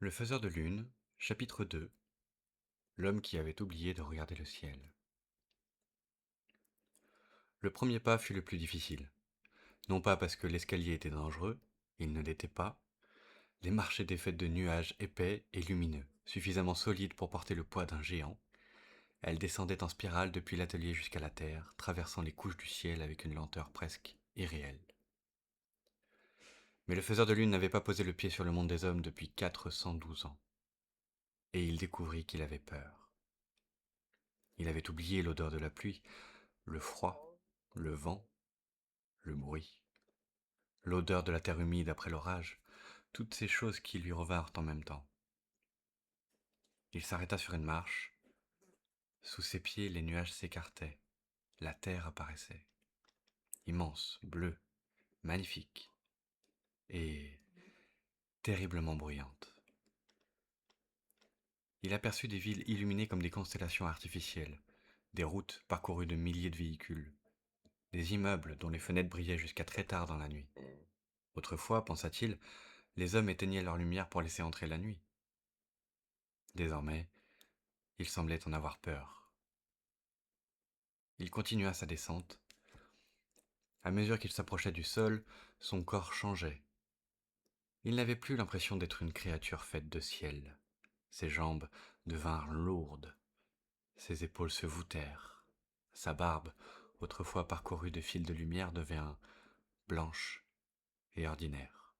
Le faiseur de lune, chapitre 2. L'homme qui avait oublié de regarder le ciel. Le premier pas fut le plus difficile. Non pas parce que l'escalier était dangereux, il ne l'était pas. Les marches étaient faites de nuages épais et lumineux, suffisamment solides pour porter le poids d'un géant. Elles descendaient en spirale depuis l'atelier jusqu'à la terre, traversant les couches du ciel avec une lenteur presque irréelle. Mais le faiseur de lune n'avait pas posé le pied sur le monde des hommes depuis 412 ans. Et il découvrit qu'il avait peur. Il avait oublié l'odeur de la pluie, le froid, le vent, le bruit, l'odeur de la terre humide après l'orage, toutes ces choses qui lui revinrent en même temps. Il s'arrêta sur une marche. Sous ses pieds, les nuages s'écartaient. La terre apparaissait, immense, bleue, magnifique et terriblement bruyante. Il aperçut des villes illuminées comme des constellations artificielles, des routes parcourues de milliers de véhicules, des immeubles dont les fenêtres brillaient jusqu'à très tard dans la nuit. Autrefois, pensa-t-il, les hommes éteignaient leur lumière pour laisser entrer la nuit. Désormais, il semblait en avoir peur. Il continua sa descente. À mesure qu'il s'approchait du sol, son corps changeait. Il n'avait plus l'impression d'être une créature faite de ciel. Ses jambes devinrent lourdes, ses épaules se voûtèrent. Sa barbe, autrefois parcourue de fils de lumière, devint blanche et ordinaire.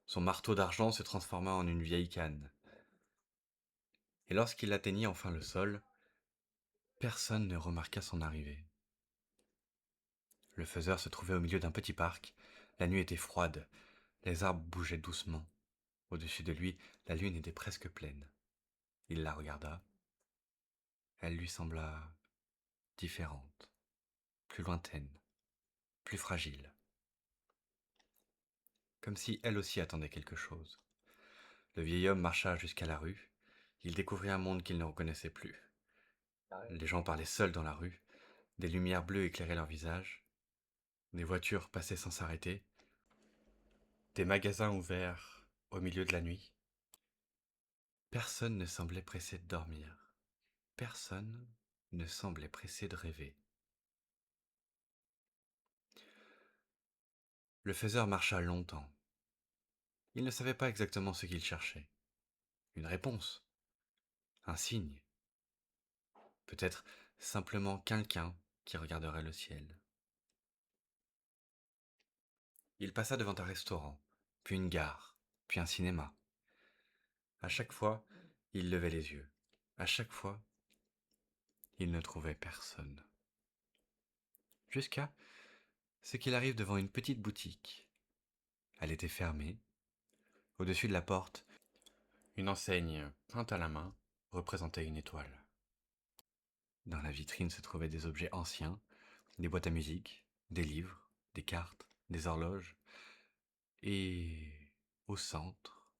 Son marteau d'argent se transforma en une vieille canne. Et lorsqu'il atteignit enfin le sol, personne ne remarqua son arrivée. Le faiseur se trouvait au milieu d'un petit parc. La nuit était froide, les arbres bougeaient doucement. Au-dessus de lui, la lune était presque pleine. Il la regarda. Elle lui sembla différente, plus lointaine, plus fragile, comme si elle aussi attendait quelque chose. Le vieil homme marcha jusqu'à la rue. Il découvrit un monde qu'il ne reconnaissait plus. Les gens parlaient seuls dans la rue. Des lumières bleues éclairaient leurs visages. Des voitures passaient sans s'arrêter. Des magasins ouverts au milieu de la nuit. Personne ne semblait pressé de dormir. Personne ne semblait pressé de rêver. Le faiseur marcha longtemps. Il ne savait pas exactement ce qu'il cherchait. Une réponse, un signe, peut-être simplement quelqu'un qui regarderait le ciel. Il passa devant un restaurant, puis une gare, puis un cinéma. À chaque fois, il levait les yeux. À chaque fois, il ne trouvait personne. Jusqu'à ce qu'il arrive devant une petite boutique. Elle était fermée. Au-dessus de la porte, une enseigne peinte à la main représentait une étoile. Dans la vitrine se trouvaient des objets anciens, des boîtes à musique, des livres, des cartes, des horloges, et au centre,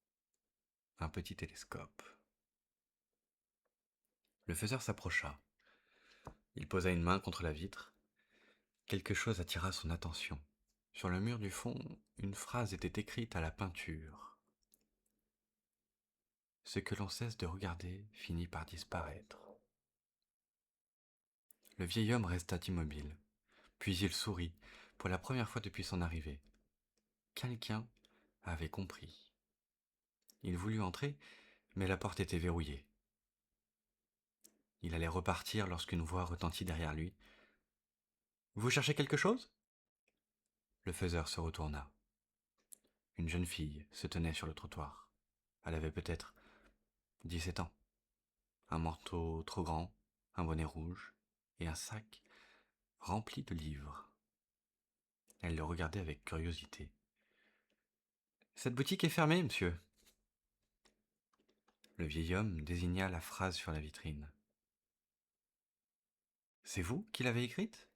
un petit télescope. Le faiseur s'approcha. Il posa une main contre la vitre. Quelque chose attira son attention. Sur le mur du fond, une phrase était écrite à la peinture. Ce que l'on cesse de regarder finit par disparaître. Le vieil homme resta immobile. Puis il sourit, pour la première fois depuis son arrivée. Quelqu'un avait compris. Il voulut entrer, mais la porte était verrouillée. Il allait repartir lorsqu'une voix retentit derrière lui. « Vous cherchez quelque chose ?» Le faiseur se retourna. Une jeune fille se tenait sur le trottoir. Elle avait peut-être 17 ans. Un manteau trop grand, un bonnet rouge et un sac rempli de livres. Elle le regardait avec curiosité. « Cette boutique est fermée, monsieur. » Le vieil homme désigna la phrase sur la vitrine. « C'est vous qui l'avez écrite ?»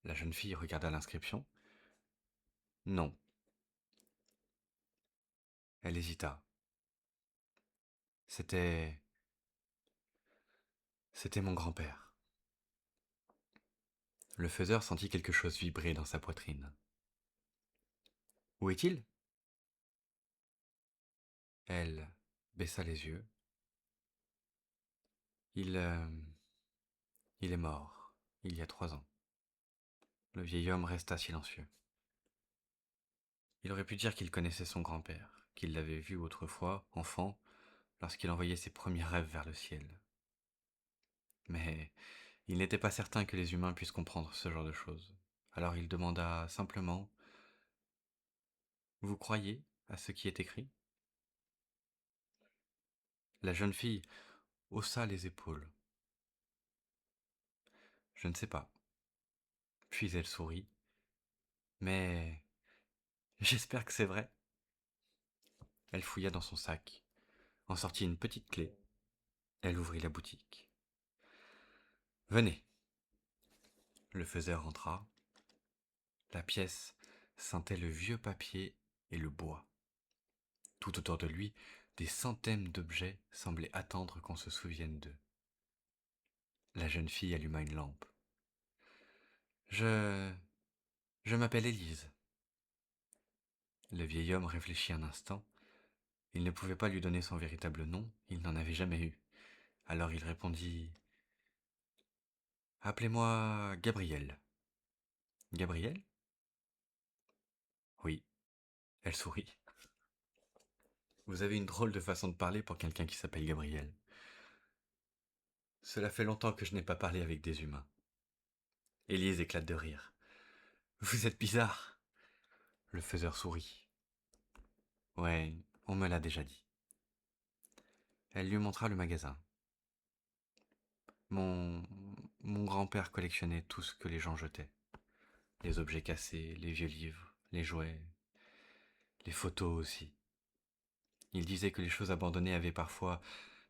La jeune fille regarda l'inscription. « Non. » Elle hésita. C'était... C'était mon grand-père. Le faiseur sentit quelque chose vibrer dans sa poitrine. « Où est-il » Elle baissa les yeux. Il, euh, il est mort, il y a 3 ans. Le vieil homme resta silencieux. Il aurait pu dire qu'il connaissait son grand-père, qu'il l'avait vu autrefois, enfant, lorsqu'il envoyait ses premiers rêves vers le ciel. Mais il n'était pas certain que les humains puissent comprendre ce genre de choses. Alors il demanda simplement: Vous croyez à ce qui est écrit? La jeune fille haussa les épaules. Je ne sais pas. Puis elle sourit. Mais j'espère que c'est vrai. Elle fouilla dans son sac, en sortit une petite clé. Elle ouvrit la boutique. Venez. Le faiseur rentra. La pièce sentait le vieux papier et le bois. Tout autour de lui, des centaines d'objets semblaient attendre qu'on se souvienne d'eux. La jeune fille alluma une lampe. Je... je m'appelle Élise. Le vieil homme réfléchit un instant. Il ne pouvait pas lui donner son véritable nom, il n'en avait jamais eu. Alors il répondit: Appelez-moi Gabriel. Gabriel? Oui. Elle sourit. Vous avez une drôle de façon de parler pour quelqu'un qui s'appelle Gabriel. Cela fait longtemps que je n'ai pas parlé avec des humains. Élise éclate de rire. Vous êtes bizarre. Le faiseur sourit. Ouais, on me l'a déjà dit. Elle lui montra le magasin. Mon, mon grand-père collectionnait tout ce que les gens jetaient. Les objets cassés, les vieux livres, les jouets, les photos aussi. Il disait que les choses abandonnées avaient parfois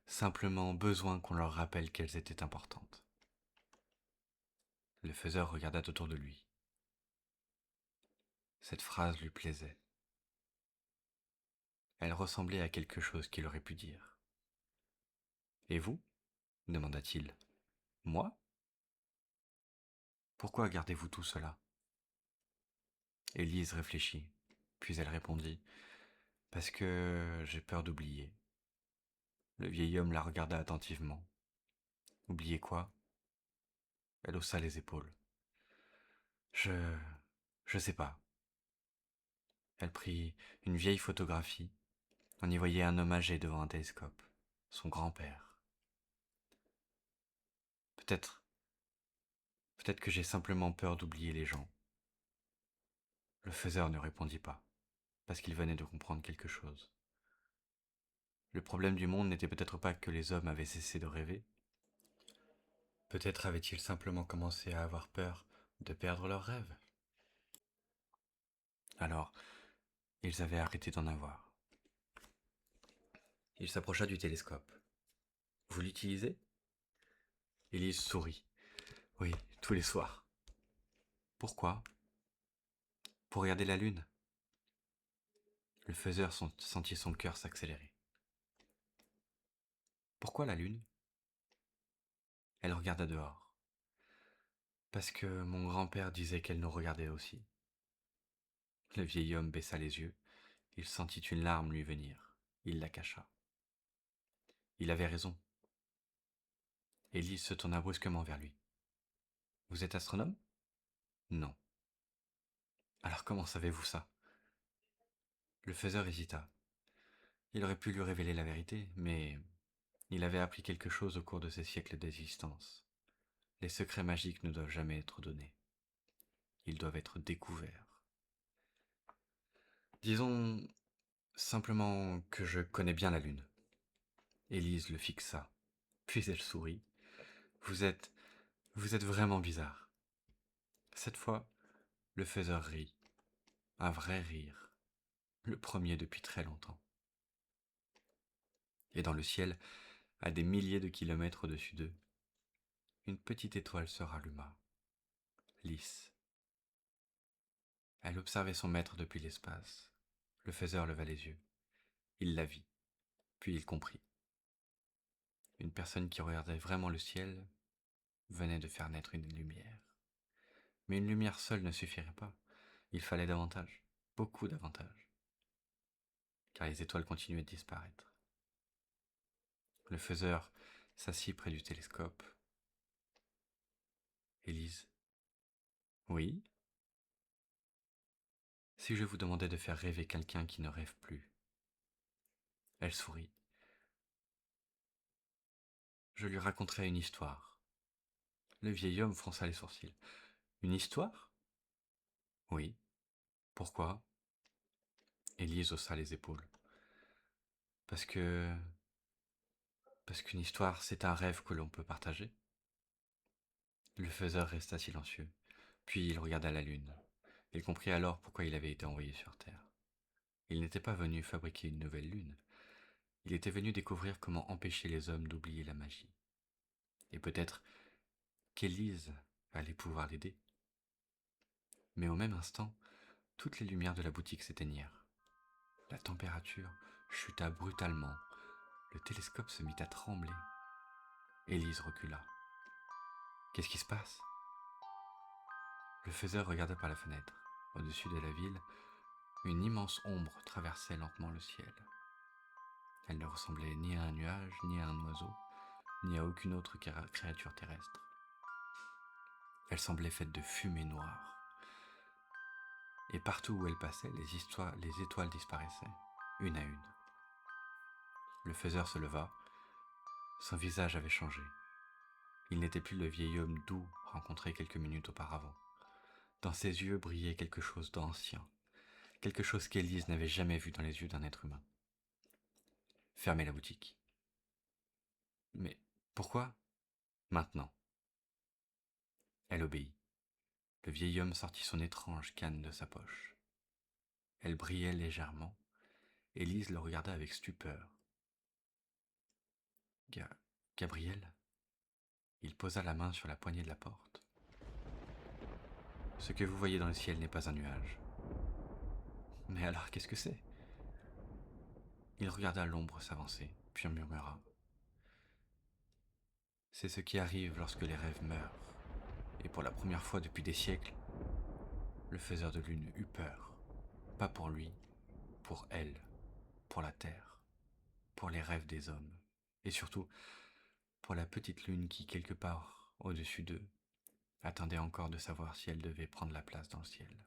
simplement besoin qu'on leur rappelle qu'elles étaient importantes. Le faiseur regarda autour de lui. Cette phrase lui plaisait. Elle ressemblait à quelque chose qu'il aurait pu dire. Et vous? Demanda-t-il. Moi? Pourquoi gardez-vous tout cela? Élise réfléchit, puis elle répondit: Parce que j'ai peur d'oublier. Le vieil homme la regarda attentivement. Oublier quoi? Elle haussa les épaules. Je... je sais pas. Elle prit une vieille photographie. On y voyait un homme âgé devant un télescope. Son grand-père. Peut-être... peut-être que j'ai simplement peur d'oublier les gens. Le faiseur ne répondit pas, parce qu'il venait de comprendre quelque chose. Le problème du monde n'était peut-être pas que les hommes avaient cessé de rêver. Peut-être avaient-ils simplement commencé à avoir peur de perdre leurs rêves. Alors, ils avaient arrêté d'en avoir. Il s'approcha du télescope. Vous l'utilisez? Élise sourit. Oui, tous les soirs. Pourquoi? Pour regarder la lune. Le faiseur sentit son cœur s'accélérer. Pourquoi la lune? Elle regarda dehors. Parce que mon grand-père disait qu'elle nous regardait aussi. Le vieil homme baissa les yeux. Il sentit une larme lui venir. Il la cacha. Il avait raison. Élise se tourna brusquement vers lui. Vous êtes astronome? Non. Alors comment savez-vous ça? Le faiseur hésita. Il aurait pu lui révéler la vérité, mais il avait appris quelque chose au cours de ses siècles d'existence. Les secrets magiques ne doivent jamais être donnés. Ils doivent être découverts. Disons simplement que je connais bien la Lune. Élise le fixa, puis elle sourit. Vous êtes... vous êtes vraiment bizarre. Cette fois, le faiseur rit. Un vrai rire. Le premier depuis très longtemps. Et dans le ciel, à des milliers de kilomètres au-dessus d'eux, une petite étoile se ralluma, lisse. Elle observait son maître depuis l'espace. Le faiseur leva les yeux. Il la vit, puis il comprit. Une personne qui regardait vraiment le ciel venait de faire naître une lumière. Mais une lumière seule ne suffirait pas. Il fallait davantage, beaucoup davantage. car les étoiles continuaient de disparaître. Le faiseur s'assit près du télescope. Élise. Oui? Si je vous demandais de faire rêver quelqu'un qui ne rêve plus. Elle sourit. Je lui raconterai une histoire. Le vieil homme fronça les sourcils. Une histoire? Oui. Pourquoi? Élise haussa les épaules. Parce que... Parce qu'une histoire, c'est un rêve que l'on peut partager. Le faiseur resta silencieux, puis il regarda la lune. Il comprit alors pourquoi il avait été envoyé sur Terre. Il n'était pas venu fabriquer une nouvelle lune, il était venu découvrir comment empêcher les hommes d'oublier la magie. Et peut-être qu'Élise allait pouvoir l'aider. Mais au même instant, toutes les lumières de la boutique s'éteignirent. La température chuta brutalement. Le télescope se mit à trembler. Élise recula. Qu'est-ce qui se passe? Le faiseur regarda par la fenêtre. Au-dessus de la ville, une immense ombre traversait lentement le ciel. Elle ne ressemblait ni à un nuage, ni à un oiseau, ni à aucune autre créature terrestre. Elle semblait faite de fumée noire. Et partout où elle passait, les étoiles disparaissaient, une à une. Le faiseur se leva. Son visage avait changé. Il n'était plus le vieil homme doux rencontré quelques minutes auparavant. Dans ses yeux brillait quelque chose d'ancien, quelque chose qu'Élise n'avait jamais vu dans les yeux d'un être humain. Fermez la boutique. Mais pourquoi? Maintenant. Elle obéit. Le vieil homme sortit son étrange canne de sa poche. Elle brillait légèrement. Élise le regarda avec stupeur. Gabriel? Il posa la main sur la poignée de la porte. Ce que vous voyez dans le ciel n'est pas un nuage. Mais alors, qu'est-ce que c'est? Il regarda l'ombre s'avancer, puis murmura. C'est ce qui arrive lorsque les rêves meurent. Et pour la première fois depuis des siècles, le faiseur de lune eut peur. Pas pour lui, pour elle, pour la terre, pour les rêves des hommes. Et surtout, pour la petite lune qui, quelque part au-dessus d'eux, attendait encore de savoir si elle devait prendre la place dans le ciel.